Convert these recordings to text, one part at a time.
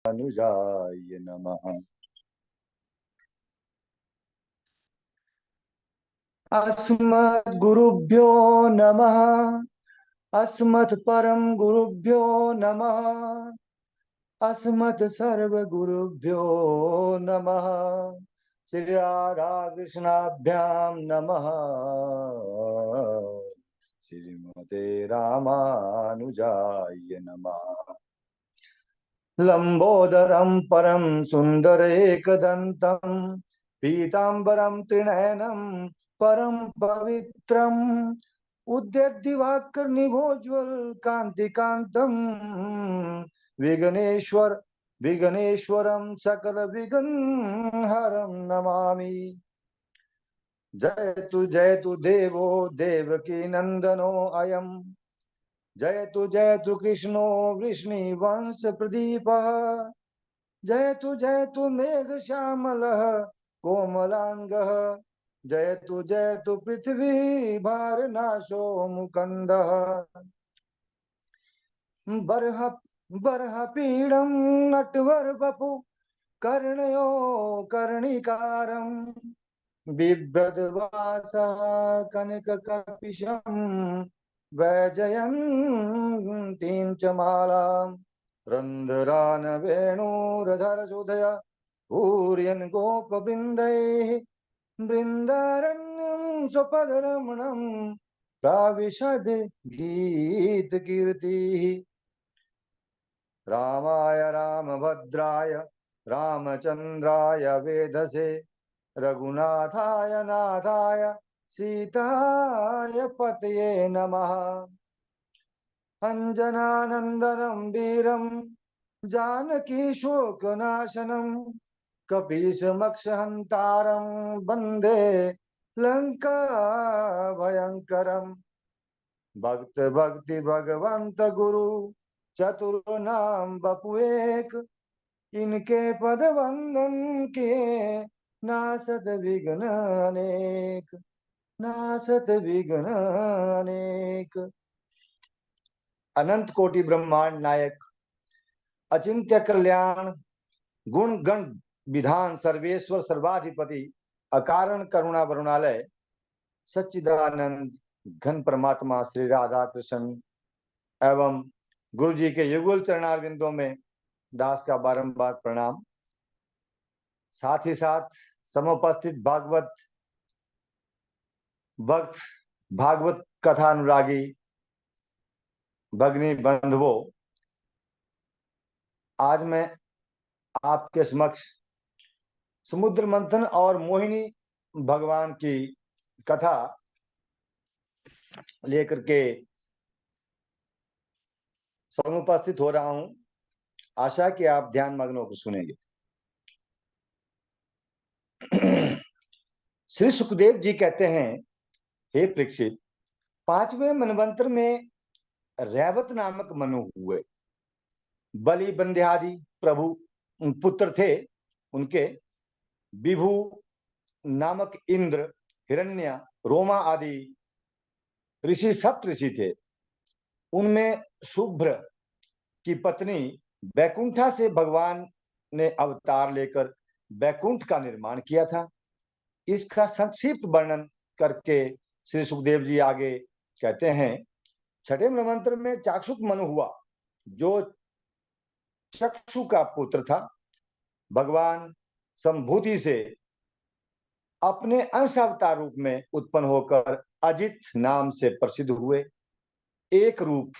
अनुजाय नमः। अस्मद्गुरुभ्यो नमः। अस्मत् परम गुरुभ्यो नमः। अस्मत् सर्वगुरुभ्यो नमः। श्री राधा कृष्णाभ्याम नमः। श्रीमते रामानुजाय नमः। लंबोदरम परम सुंदरेकदंतम पीतांबरम त्रिनयनम परम पवित्रम उद्यद्दिवाकर्णिभोज्वल कांतिकांतम विघ्नेश्वर विघ्नेश्वरम सकल विघ्नहरम नमामि। जयतु देवो देवकी नंदनो अयम। जयतु कृष्णो वृष्णिवंश प्रदीपः। जयतु मेघ श्यामलः कोमलांगः। जयतु पृथ्वी भारनाशो मुकंदः। बर्ह बर्ह पीडम नटवर बपु कर्णयो कर्णिकारं बिभ्रद्वासः कनककपिशं वैजयन्तीं च मालां रन्ध्रान् वेणुरधरसुधय पूरयन् गोपवृन्दैः बृन्दारण्यं स्वपदरमणं प्राविशद गीतकीर्तिः। रामाय रामभद्राय रामचन्द्राय वेधसे रघुनाथाय नाथाय सीताय पतये नमः। अंजनानंदनं वीरं जानकी शोकनाशनं कपीशमक्षहन्तारं वन्दे लंका भयंकरम्। भक्त भक्ति भगवंत गुरु चतुर्नाम बपु एक। इनके पद वंदन के नासत विघ्न अनेक। नासत विघ्न अनेक। अनंत कोटि ब्रह्मांड नायक अचिंत्य कल्याण गुण गण विधान सर्वेश्वर सर्वाधिपति अकारण करुणा वरुणालय सच्चिदानंद घन परमात्मा श्री राधा कृष्ण एवं गुरु जी के युगल चरणारविंदों में दास का बारंबार प्रणाम। साथ ही साथ समुपस्थित भागवत भक्त भागवत कथा अनुरागी भगनी बंधुओं, आज मैं आपके समक्ष समुद्र मंथन और मोहिनी भगवान की कथा लेकर के समुपस्थित हो रहा हूं। आशा कि आप ध्यान मग्न होकर सुनेंगे। श्री सुखदेव जी कहते हैं, हे परीक्षित, 5वें मनवंतर में रैवत नामक मनु हुए। बलि बंध्यादि प्रभु पुत्र थे उनके। विभु नामक इंद्र, हिरण्य, रोमा आदि ऋषि सप्त ऋषि थे। उनमें शुभ्र की पत्नी बैकुंठा से भगवान ने अवतार लेकर बैकुंठ का निर्माण किया था। इसका संक्षिप्त वर्णन करके श्री सुखदेव जी आगे कहते हैं, 6वें मनवंतर में चाक्षुक मनु हुआ, जो चक्षु का पुत्र था। भगवान संभूति से अपने अंश अवतार रूप में उत्पन्न होकर अजित नाम से प्रसिद्ध हुए। एक रूप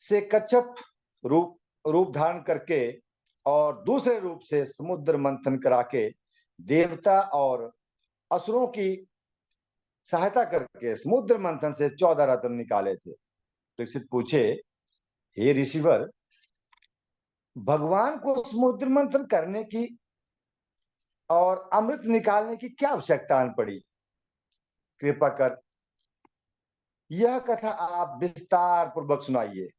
से कच्छप रूप धारण करके और दूसरे रूप से समुद्र मंथन करा के देवता और असुरों की सहायता करके समुद्र मंथन से 14 रत्न निकाले थे। परीक्षित पूछे, हे ऋषिवर, भगवान को समुद्र मंथन करने की और अमृत निकालने की क्या आवश्यकता पड़ी? कृपा कर यह कथा आप विस्तार पूर्वक सुनाइए।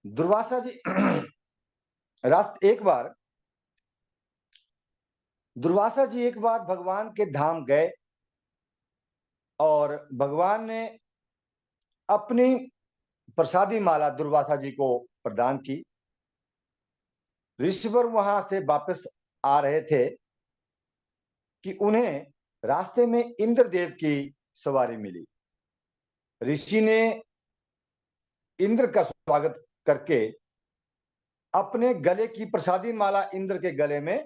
दुर्वासा जी दुर्वासा जी एक बार भगवान के धाम गए और भगवान ने अपनी प्रसादी माला दुर्वासा जी को प्रदान की। ऋषिवर वहां से वापस आ रहे थे कि उन्हें रास्ते में इंद्रदेव की सवारी मिली। ऋषि ने इंद्र का स्वागत करके अपने गले की प्रसादी माला इंद्र के गले में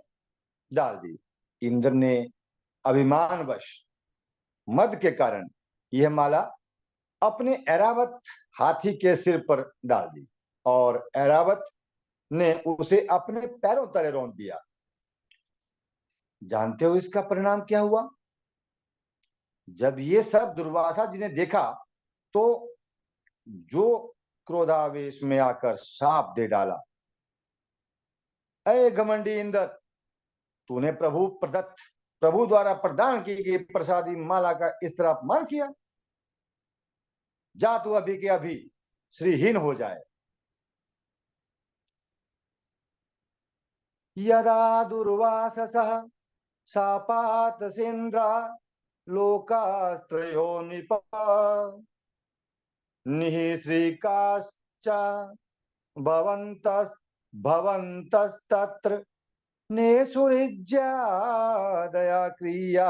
डाल दी। इंद्र ने अभिमानवश मद के कारण यह माला अपने ऐरावत हाथी के सिर पर डाल दी और ऐरावत ने उसे अपने पैरों तले रौंद दिया। जानते हो इसका परिणाम क्या हुआ? जब ये सब दुर्वासा जी ने देखा तो जो क्रोधावेश में आकर शाप दे डाला, अय घमंडी इंद्र, तूने प्रभु द्वारा प्रदान की गई प्रसादी माला का इस तरह अपमान किया। जा तू अभी के अभी श्रीहीन हो जाए। यदा दुर्वाससः शापात सेन्द्रा लोकास्त्रयो नृप निःश्रीकाश्च भवन्तस्तत्र नेषुरिज्या दया क्रिया।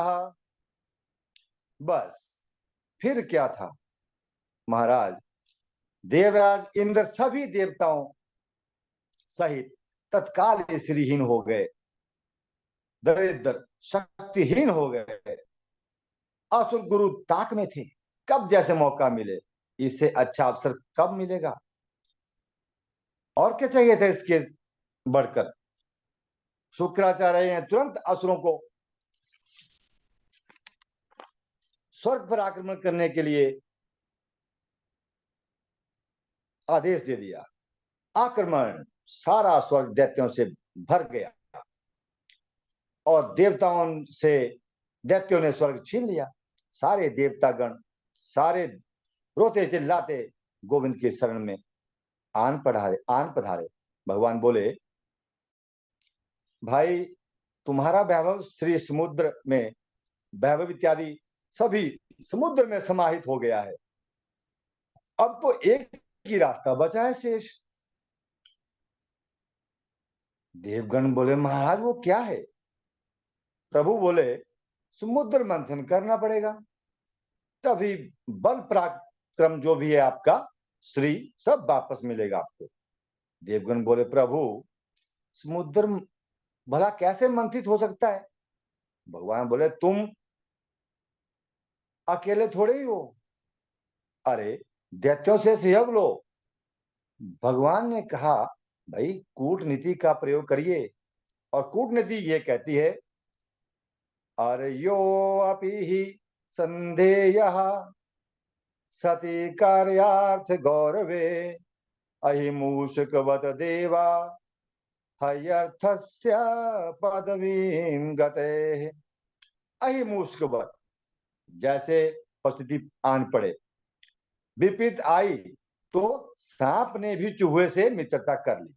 बस फिर क्या था महाराज, देवराज इंद्र सभी देवताओं सहित तत्काल श्रीहीन हो गए, दरिद्र शक्तिहीन हो गए। असुर गुरु ताक में थे, कब जैसे मौका मिले, इससे अच्छा अवसर कब मिलेगा? और क्या चाहिए था इसके बढ़कर? शुक्राचार्य हैं तुरंत असुरों को स्वर्ग पर आक्रमण करने के लिए आदेश दे दिया। आक्रमण, सारा स्वर्ग दैत्यों से भर गया और देवताओं से दैत्यों ने स्वर्ग छीन लिया। सारे देवतागण सारे रोते चिल्लाते गोविंद की शरण में आन पधारे। भगवान बोले, भाई तुम्हारा वैभव श्री समुद्र में, वैभव इत्यादि सभी समुद्र में समाहित हो गया है। अब तो एक ही रास्ता बचा है शेष। देवगण बोले, महाराज वो क्या है? प्रभु बोले, समुद्र मंथन करना पड़ेगा, तभी बल पराक्रम जो भी है आपका श्री सब वापस मिलेगा आपको। देवगण बोले, प्रभु समुद्र भला कैसे मंथित हो सकता है? भगवान बोले, तुम अकेले थोड़े ही हो, अरे दैत्यों से सहयोग लो। भगवान ने कहा, भाई कूटनीति का प्रयोग करिए, और कूटनीति ये कहती है, अर्यो अपि ही संधेयः सति कार्यार्थ गौरवे अहिमूषकवत देवा हयर्थस्य पदवीं गते। अहिमूषकवत, जैसे परिस्थिति आन पड़े, विपरीत आई, तो सांप ने भी चूहे से मित्रता कर ली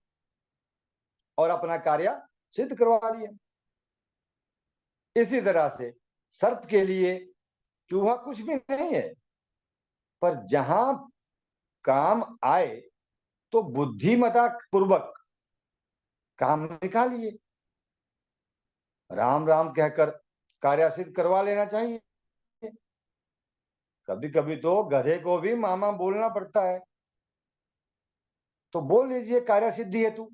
और अपना कार्य सिद्ध करवा लिया। इसी तरह से सर्प के लिए चूहा कुछ भी नहीं है, पर जहां काम आए तो बुद्धिमता पूर्वक काम निकालिए, राम राम कहकर कार्य सिद्ध करवा लेना चाहिए। कभी कभी तो गधे को भी मामा बोलना पड़ता है, तो बोल लीजिए कार्य सिद्धि हेतु।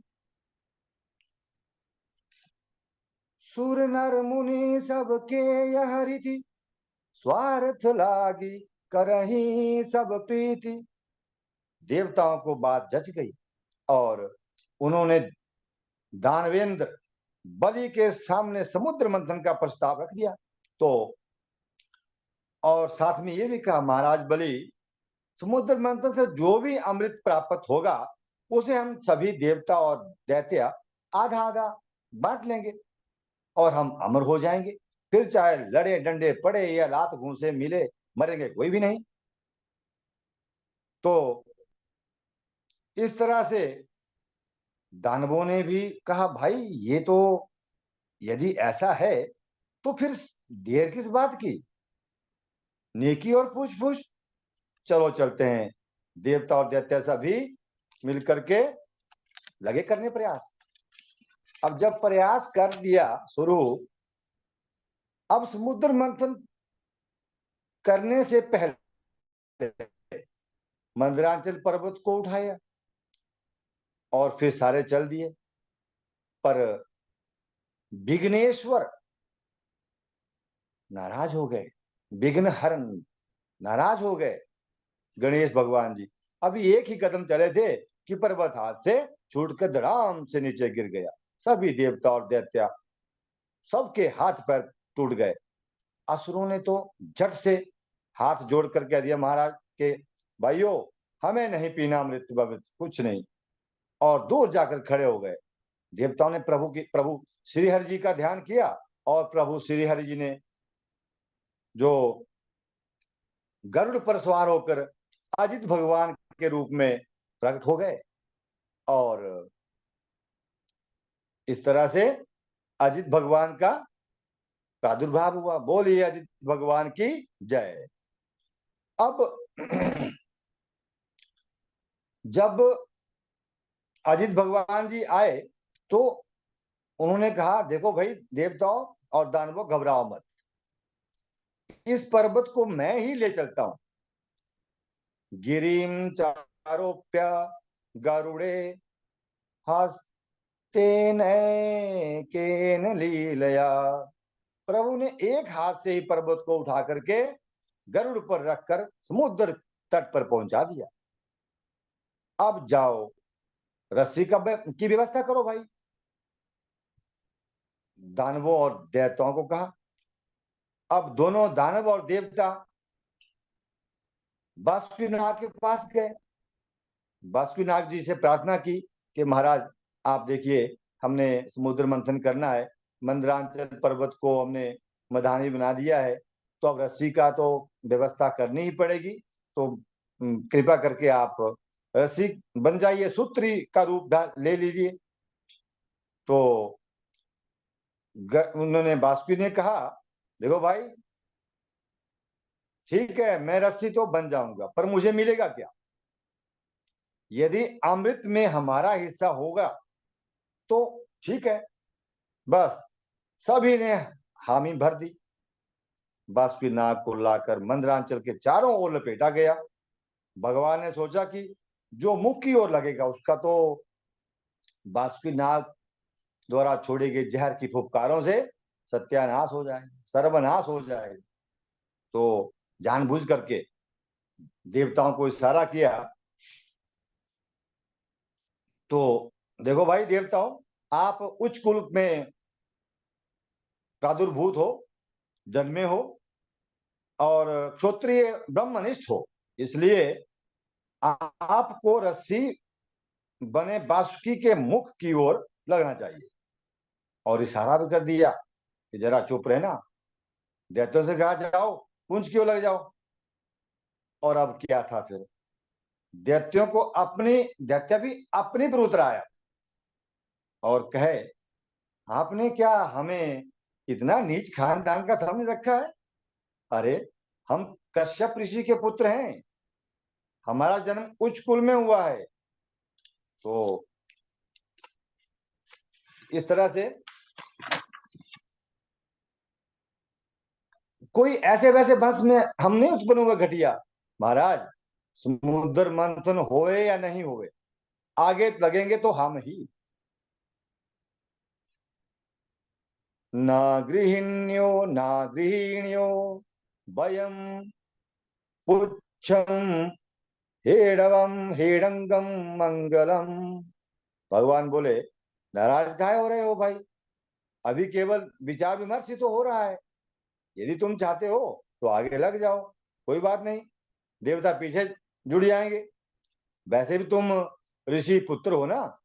सुर नर मुनि सबके यह रीति, स्वार्थ लागी करही सब प्रीति। देवताओं को बात जच गई और उन्होंने दानवेंद्र बलि के सामने समुद्र मंथन का प्रस्ताव रख दिया। तो और साथ में ये भी कहा, महाराज बलि, समुद्र मंथन से जो भी अमृत प्राप्त होगा उसे हम सभी देवता और दैत्य आधा आधा बांट लेंगे और हम अमर हो जाएंगे। फिर चाहे लड़े डंडे पड़े या लात घूंसे मिले, मरेंगे कोई भी नहीं। तो इस तरह से दानवों ने भी कहा, भाई ये तो यदि ऐसा है तो फिर देर किस बात की, नेकी और पूछ पूछ, चलो चलते हैं देवता और दैत्य सभी मिलकर के लगे करने प्रयास। अब जब प्रयास कर दिया शुरू, अब समुद्र मंथन करने से पहले मंदरांचल पर्वत को उठाया और फिर सारे चल दिए। पर विघ्नेश्वर नाराज हो गए, विघ्न हरण नाराज हो गए गणेश भगवान जी। अभी एक ही कदम चले थे कि पर्वत हाथ से छूटकर धड़ाम से नीचे गिर गया। सभी देवता और दैत्य सबके हाथ पैर टूट गए। असुरों ने तो झट से हाथ जोड़ कर कह दिया महाराज के भाइयों, हमें नहीं पीना अमृत वमृत कुछ नहीं, और दूर जाकर खड़े हो गए। देवताओं ने प्रभु श्री हरि जी का ध्यान किया और प्रभु श्री हरि जी ने जो गरुड़ पर सवार होकर अजित भगवान के रूप में प्रकट हो गए और इस तरह से अजित भगवान का प्रादुर्भाव हुआ। बोलिए अजित भगवान की जय। अब जब अजित भगवान जी आए तो उन्होंने कहा देखो भाई देवताओं और दानवों, घबराओ मत, इस पर्वत को मैं ही ले चलता हूं। गिरिम चारोप्य गरुड़े हस्तेन केन लीलया। प्रभु ने एक हाथ से ही पर्वत को उठा करके गरुड़ पर रखकर समुद्र तट पर पहुंचा दिया। अब जाओ रस्सी की व्यवस्था करो भाई। दानवों और दैत्यों को कहा। अब दोनों दानव और देवता बासुकीनाग के पास गए। बासुकीनाग जी से प्रार्थना की कि महाराज आप देखिए, हमने समुद्र मंथन करना है, मंदरांचल पर्वत को हमने मधानी बना दिया है, तो अब रस्सी का तो व्यवस्था करनी ही पड़ेगी, तो कृपा करके आप रस्सी बन जाइए, सूत्री का रूप ले लीजिए। तो उन्होंने बासुकी ने कहा देखो भाई ठीक है, मैं रस्सी तो बन जाऊंगा, पर मुझे मिलेगा क्या? यदि अमृत में हमारा हिस्सा होगा तो ठीक है। बस सभी ने हामी भर दी। बासुकी नाग को लाकर मंदरांचल के चारों ओर लपेटा गया। भगवान ने सोचा कि जो मुख की ओर लगेगा उसका तो बासुकी नाग द्वारा छोड़ी गई जहर की फुफकारों से सत्यानाश हो जाए, सर्वनाश हो जाए। तो जानबूझ करके देवताओं को इशारा किया। तो देखो भाई देवताओं, आप उच्च कुल में प्रादुर्भूत हो, जन्मे हो और क्षत्रिय ब्रह्मनिष्ठ हो, इसलिए आपको रस्सी बने बासुकी के मुख की ओर लगना चाहिए। और इशारा भी कर दिया कि जरा चुप रहना। दैत्यों से कहा जाओ पुंज की ओर लग जाओ। और अब क्या था फिर, दैत्यों को दैत्य भी अपनी पर उतर आया और कहे आपने क्या हमें इतना नीच खानदान का समझ रखा है? अरे हम कश्यप ऋषि के पुत्र हैं, हमारा जन्म उच्च कुल में हुआ है। तो इस तरह से कोई ऐसे वैसे वंश में हम नहीं उत्पन्न हुए घटिया। महाराज समुद्र मंथन होए या नहीं होए, आगे लगेंगे तो हम ही। ना गृहिण्यो ना गृहिण्यो वयम पुच्छम हेडवम हेडंगम मंगलम। भगवान बोले नाराज काहे हो रहे हो भाई, अभी केवल विचार विमर्श ही तो हो रहा है। यदि तुम चाहते हो तो आगे लग जाओ, कोई बात नहीं, देवता पीछे जुड़ जाएंगे। वैसे भी तुम ऋषि पुत्र हो ना,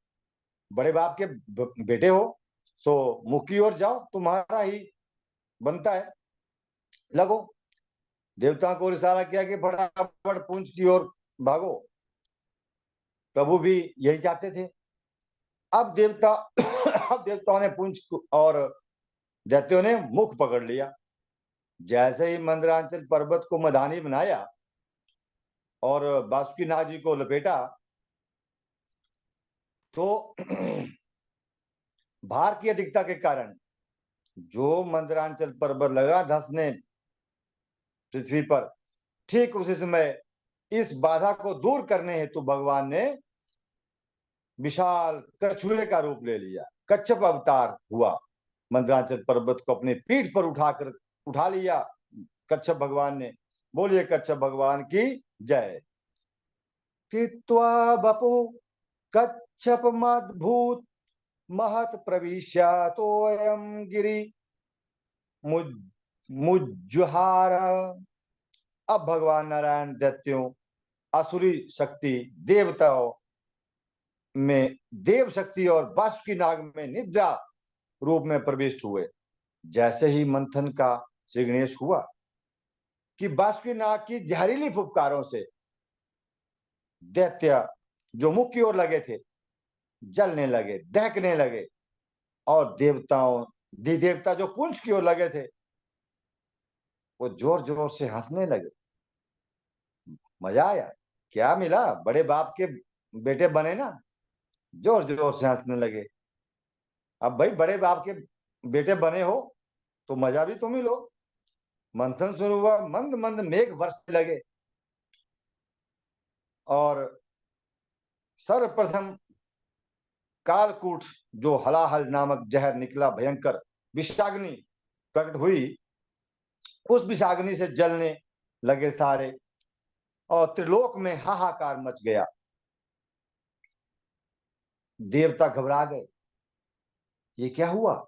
बड़े बाप के बेटे हो, सो मुख की ओर जाओ, तुम्हारा ही बनता है, लगो। देवताओं को इशारा किया कि फटाफट पुंज की ओर भागो। प्रभु भी यही चाहते थे। अब देवताओं ने पुंज और दैत्यों ने मुख पकड़ लिया। जैसे ही मंदरांचल पर्वत को मधानी बनाया और बासुकीनाथ जी को लपेटा तो भार की अधिकता के कारण जो मंदरांचल पर्वत लगा धंसने पृथ्वी पर, ठीक उसी समय इस बाधा को दूर करने हेतु भगवान ने विशाल कछुए का रूप ले लिया, कच्छप अवतार हुआ। मंदरांचल पर्वत को अपने पीठ पर उठा लिया कच्छप भगवान ने। बोलिए कच्छप भगवान की जय। कृत्वा बपु कच्छप मद्भूत महत प्रविश्य तोयम गिरि मुज्जुहार। अब भगवान नारायण दैत्यों, असुरी शक्ति, देवताओं में देव शक्ति और बासुकी नाग में निद्रा रूप में प्रविष्ट हुए। जैसे ही मंथन का श्री गणेश हुआ कि बासुकी नाग की जहरीली फुफकारों से दैत्य जो मुख की ओर लगे थे जलने लगे, दहकने लगे, और देवता जो पुंछ की ओर लगे थे वो जोर जोर से हंसने लगे। मजा आया, क्या मिला, बड़े बाप के बेटे बने ना, जोर जोर से हंसने लगे। अब भाई बड़े बाप के बेटे बने हो तो मजा भी तुम ही लो। मंथन शुरू हुआ, मंद मंद मेघ बरसने लगे, और सर्वप्रथम कालकूट जो हलाहल नामक जहर निकला, भयंकर विषाग्नि प्रकट हुई, उस विषाग्नि से जलने लगे सारे, और त्रिलोक में हाहाकार मच गया। देवता घबरा गए, ये क्या हुआ।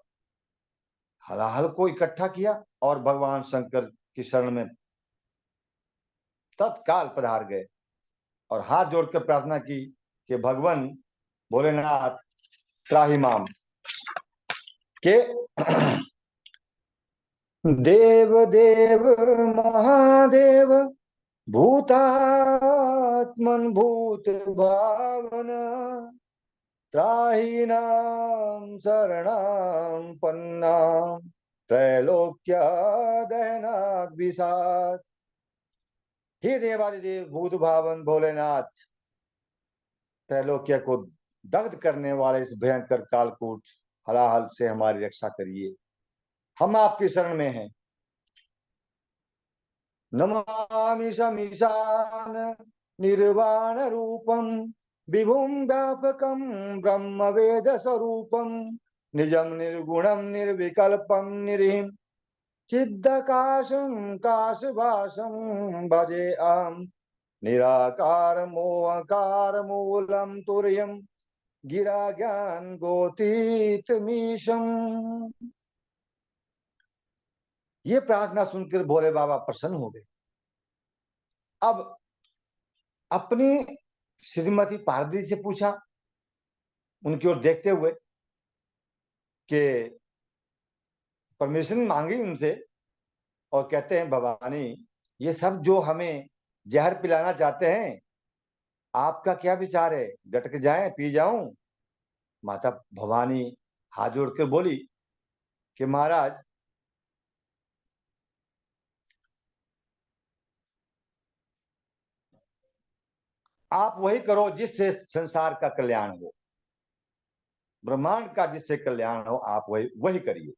हलाहल को इकट्ठा किया और भगवान शंकर की शरण में तत्काल पधार गए और हाथ जोड़कर प्रार्थना की कि भगवान भोलेनाथ त्राहिमाम के देव देव महादेव भूतात्मन भूत भावना त्राहीनाम शरणाम पन्नाम त्रैलोक्या दहनाद विषाद। हे देवादिदेव भूत भावन भोलेनाथ, त्रैलोक्य को दग्ध करने वाले इस भयंकर कालकूट हलाहल से हमारी रक्षा करिए, हम आपकी शरण में हैं। नमामि समीशान निर्वाण रूपम विभुम व्यापकम ब्रह्म वेद स्वरूपम निजम निर्गुणम निर्विकल्पम निरीम चिद्दकाशं काशवासं भजे अहम निराकार मोहकार मूलम तुर्यम गिरा ज्ञान गोतीत मीशम। ये प्रार्थना सुनकर भोले बाबा प्रसन्न हो गए। अब अपनी श्रीमती पार्वती से पूछा, उनकी ओर देखते हुए, कि परमिशन मांगी उनसे, और कहते हैं भवानी ये सब जो हमें जहर पिलाना चाहते हैं, आपका क्या विचार है, गटक जाएं, पी जाऊं। माता भवानी हाथ जोड़कर बोली कि महाराज आप वही करो जिससे संसार का कल्याण हो, ब्रह्मांड का जिससे कल्याण हो, आप वही वही करिए।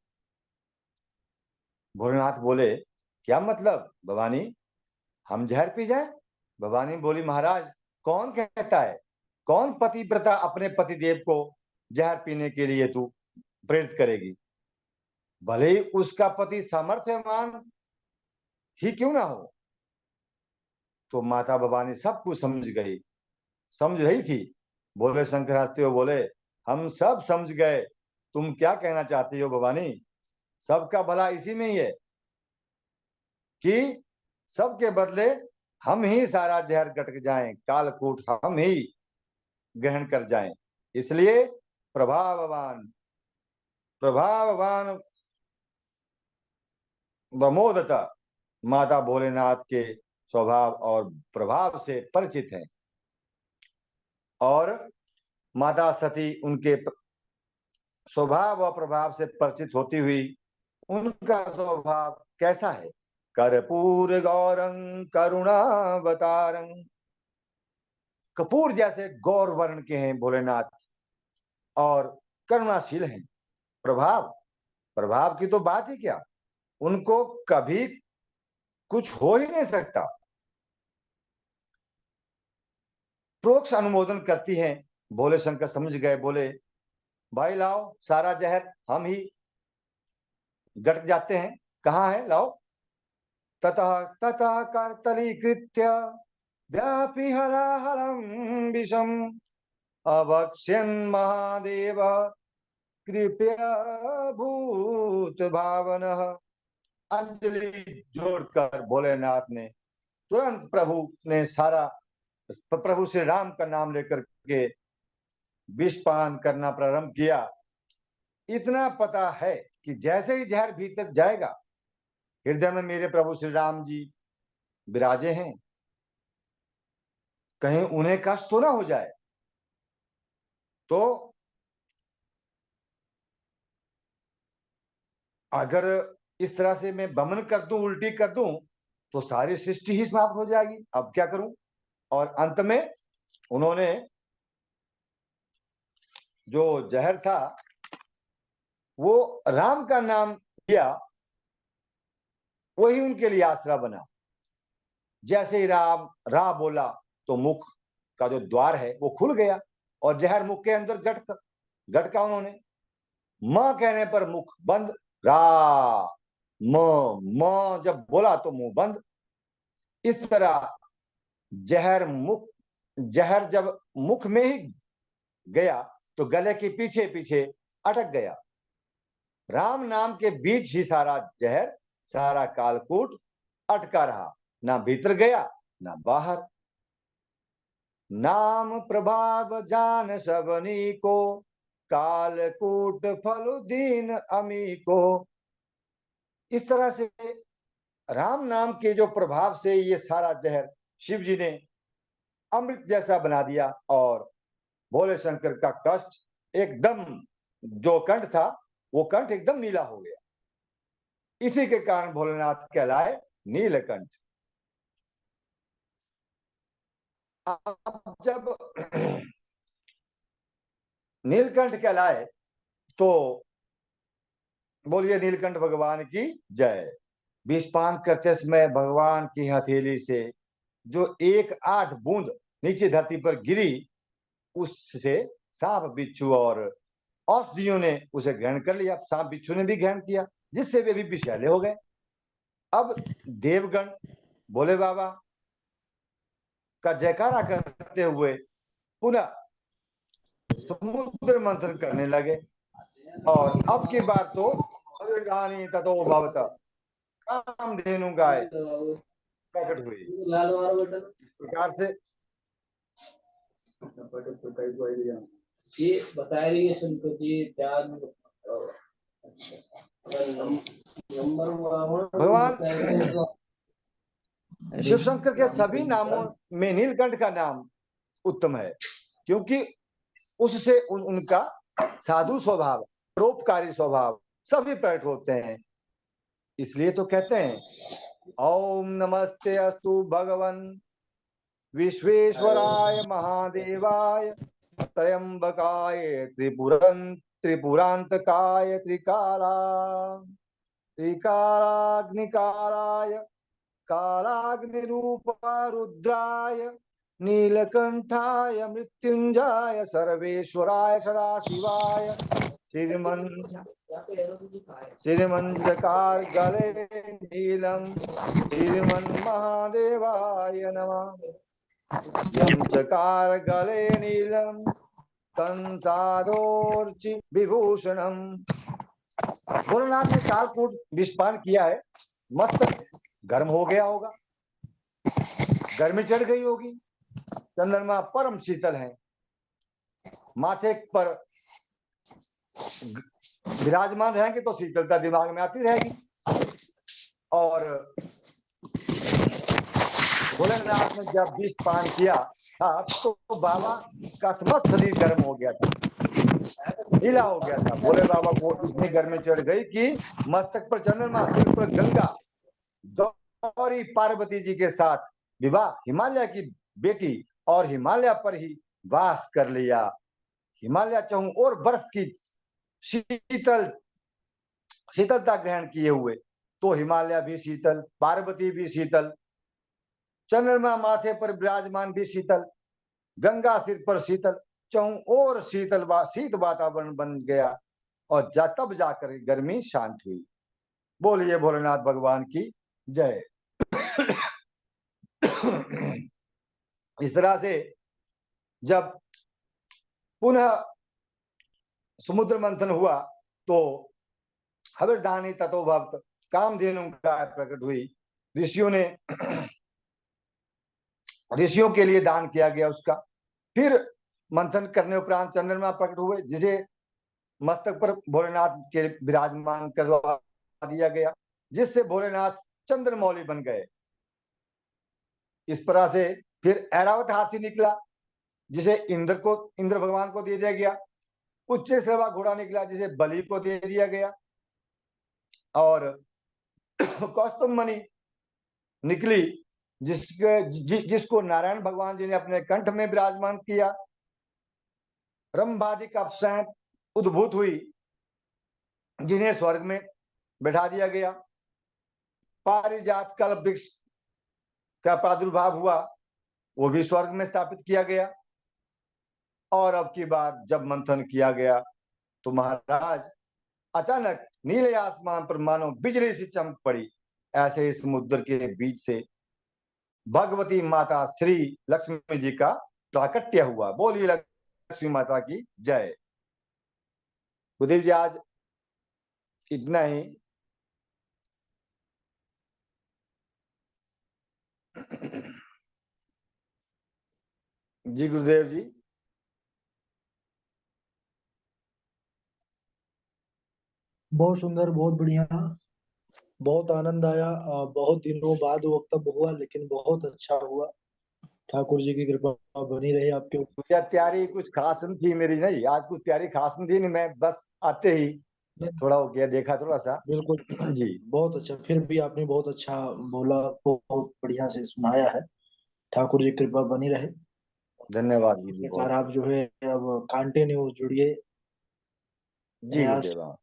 भोलेनाथ बोले क्या मतलब भवानी, हम जहर पी जाए। भवानी बोली महाराज कौन कहता है, कौन पतिव्रता अपने पतिदेव को जहर पीने के लिए तू प्रेरित करेगी, भले ही उसका पति सामर्थ्यवान ही क्यों ना हो। तो माता भवानी सब कुछ समझ गई, समझ रही थी। बोले शंकर हंसते हो बोले हम सब समझ गए, तुम क्या कहना चाहती हो भवानी। सबका भला इसी में ही है कि सबके बदले हम ही सारा जहर गटक जाएं, कालकूट हम ही ग्रहण कर जाएं। इसलिए प्रभाववान प्रभाववान वमोदता माता भोलेनाथ के स्वभाव और प्रभाव से परिचित हैं, और माता सती उनके स्वभाव और प्रभाव से परिचित होती हुई उनका स्वभाव कैसा है। कर्पूर गौरं करुणावतारं कपूर जैसे गौर वर्ण के हैं भोलेनाथ और करुणाशील हैं। प्रभाव की तो बात ही क्या, उनको कभी कुछ हो ही नहीं सकता। प्रोक्ष अनुमोदन करती हैं। भोले शंकर समझ गए, बोले भाई लाओ सारा जहर, हम ही गट जाते हैं, कहाँ है लाओ। ततः ततः कर्तलीकृत्य व्यापी हलाहलं विषम् अवक्ष्यन् महादेव कृपया भूत भावनः। अंजलि जोड़कर भोलेनाथ ने तुरंत प्रभु श्री राम का नाम लेकर के विषपान करना प्रारंभ किया। इतना पता है कि जैसे ही जहर भीतर जाएगा, हृदय में मेरे प्रभु श्री राम जी विराजे हैं, कहीं उन्हें कष्ट तो ना हो जाए। तो अगर इस तरह से मैं बमन कर दूं, उल्टी कर दूं, तो सारी सृष्टि ही समाप्त हो जाएगी। अब क्या करूं। और अंत में उन्होंने जो जहर था वो राम का नाम लिया, वही उनके लिए आसरा बना। जैसे ही राम रा बोला तो मुख का जो द्वार है वो खुल गया और जहर मुख के अंदर गटका उन्होंने। मां कहने पर मुख बंद, रा म जब बोला तो मुंह बंद। इस तरह जहर जब मुख में ही गया तो गले के पीछे पीछे अटक गया। राम नाम के बीच ही सारा जहर, सारा कालकूट अटका रहा, ना भीतर गया ना बाहर। नाम प्रभाव जान सबनी को, कालकूट फल दीन अमी को। इस तरह से राम नाम के जो प्रभाव से ये सारा जहर शिव जी ने अमृत जैसा बना दिया और भोले शंकर का कष्ट एकदम, जो कंठ था वो कंठ एकदम नीला हो गया। इसी के कारण भोलेनाथ कहलाए नीलकंठ। अब जब नीलकंठ कहलाए तो बोलिए नीलकंठ भगवान की जय। विषपान करते समय भगवान की हथेली से जो 1/8 बूंद नीचे धरती पर गिरी, उससे सांप बिच्छू और औषधियों ने उसे ग्रहण कर लिया। सांप बिच्छू ने भी ग्रहण किया, जिससे वे भी विषैले हो गए। अब देवगण भोले बाबा का जयकारा करते हुए पुनः समुद्र मंथन करने लगे और अब की बात तो ततो भवत कामधेनु गाय प्रकट हुई। इस प्रकार से ये बता रही है शंकर जी ध्यान। भगवान शिव शंकर के सभी नामों में नीलकंठ का नाम उत्तम है, क्योंकि उससे उनका साधु स्वभाव, परोपकारी स्वभाव सभी प्रकट होते हैं। इसलिए तो कहते हैं ओम नमस्ते अस्तु भगवन विश्वेश्वराय महादेवाय त्र्यंबकाय त्रिपुरांतकाय त्रिकालाग्निकालाय कालाग्निरूपाय रुद्राय नीलकंठाय मृत्युंजय सर्वेश्वराय सदाशिवाय श्रीमंचकार गले नीलम श्रीमन्महादेवाय नमः। चकार गले नीलम कंसारोर्चि विभूषणम। भोलेनाथ ने कालकूट विषपान किया है, मस्तक गर्म हो गया होगा, गर्मी चढ़ गई होगी, चंद्रमा परम शीतल है, माथे पर विराजमान रहेंगे तो शीतलता दिमाग में आती रहेगी। और भोलेनाथ ने जब विषपान किया था तो बाबा का समस्त शरीर गर्म हो गया था, ढीला हो गया था। भोले बाबा को इतनी गर्मी चढ़ गई कि मस्तक पर चंद्रमा, सिर पर गंगा, गौरी पार्वती जी के साथ विवाह हिमालय की बेटी और हिमालय पर ही वास कर लिया। हिमालय चाहूं और बर्फ की शीतलता ग्रहण किए हुए, तो हिमालय भी शीतल, पार्वती भी शीतल, चंद्रमा माथे पर विराजमान भी शीतल, गंगा सिर पर शीतल, चाहूं और शीत वातावरण बन गया, और तब जाकर गर्मी शांत हुई। बोलिए भोलेनाथ भगवान की जय। इस तरह से जब पुनः समुद्र मंथन हुआ, तो हविर्धानी तथोभक्त कामधेनु गाय प्रकट हुई। ऋषियों के लिए दान किया गया उसका। फिर मंथन करने उपरांत चंद्रमा प्रकट हुए, जिसे मस्तक पर भोलेनाथ के विराजमान करवा दिया गया, जिससे भोलेनाथ चंद्रमौली बन गए। इस तरह से फिर ऐरावत हाथी निकला, जिसे इंद्र भगवान को दे दिया गया। उच्च श्रवा घोड़ा निकला, जिसे बलि को दे दिया गया। और कौस्तुभ मणि निकली, जिसको नारायण भगवान जी ने अपने कंठ में विराजमान किया। रंभादिक अप्सराएं उद्भूत हुई, जिन्हें स्वर्ग में बैठा दिया गया। पारिजात कल्प वृक्ष का प्रादुर्भाव हुआ, वो भी स्वर्ग में स्थापित किया गया। और अब की बात जब मंथन किया गया, तो महाराज अचानक नीले आसमान पर मानो बिजली सी चमक पड़ी। ऐसे ही समुद्र के बीच से भगवती माता श्री लक्ष्मी जी का प्राकट्य हुआ। बोलिए लक्ष्मी माता की जय। गुरुदेव जी आज इतना ही। जी गुरुदेव जी। बहुत सुंदर, बहुत बढ़िया, बहुत आनंद आया। बहुत दिनों बाद वक्तव्य हुआ, लेकिन बहुत अच्छा हुआ। ठाकुर जी की कृपा बनी रही आपके ऊपर। क्या तैयारी कुछ खास नहीं थी मेरी, नहीं आज कुछ तैयारी खास नहीं थी, नहीं मैं बस आते ही थोड़ा हो गया, देखा थोड़ा सा। बिल्कुल जी बहुत अच्छा। फिर भी आपने बहुत अच्छा बोला, बहुत बढ़िया से सुनाया है। ठाकुर जी की कृपा बनी रहे। धन्यवाद इस गुरुजी, प्रकार बहुत आप जो है अब कंटिन्यू जुड़िए जी प्रयास। गुरुदेव।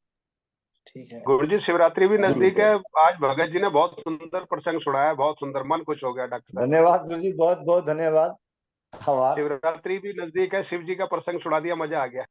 ठीक है। गुरुजी शिवरात्रि भी जी नजदीक है। गुरुदेव। आज भगत जी ने बहुत सुंदर प्रसंग सुनाया, बहुत सुंदर, मन खुश हो गया डॉक्टर साहब। धन्यवाद गुरुजी, बहुत बहुत धन्यवाद। आभार। शिवरात्रि भी नजदीक है, शिव जी का प्रसंग सुना दिया, मजा आ गया।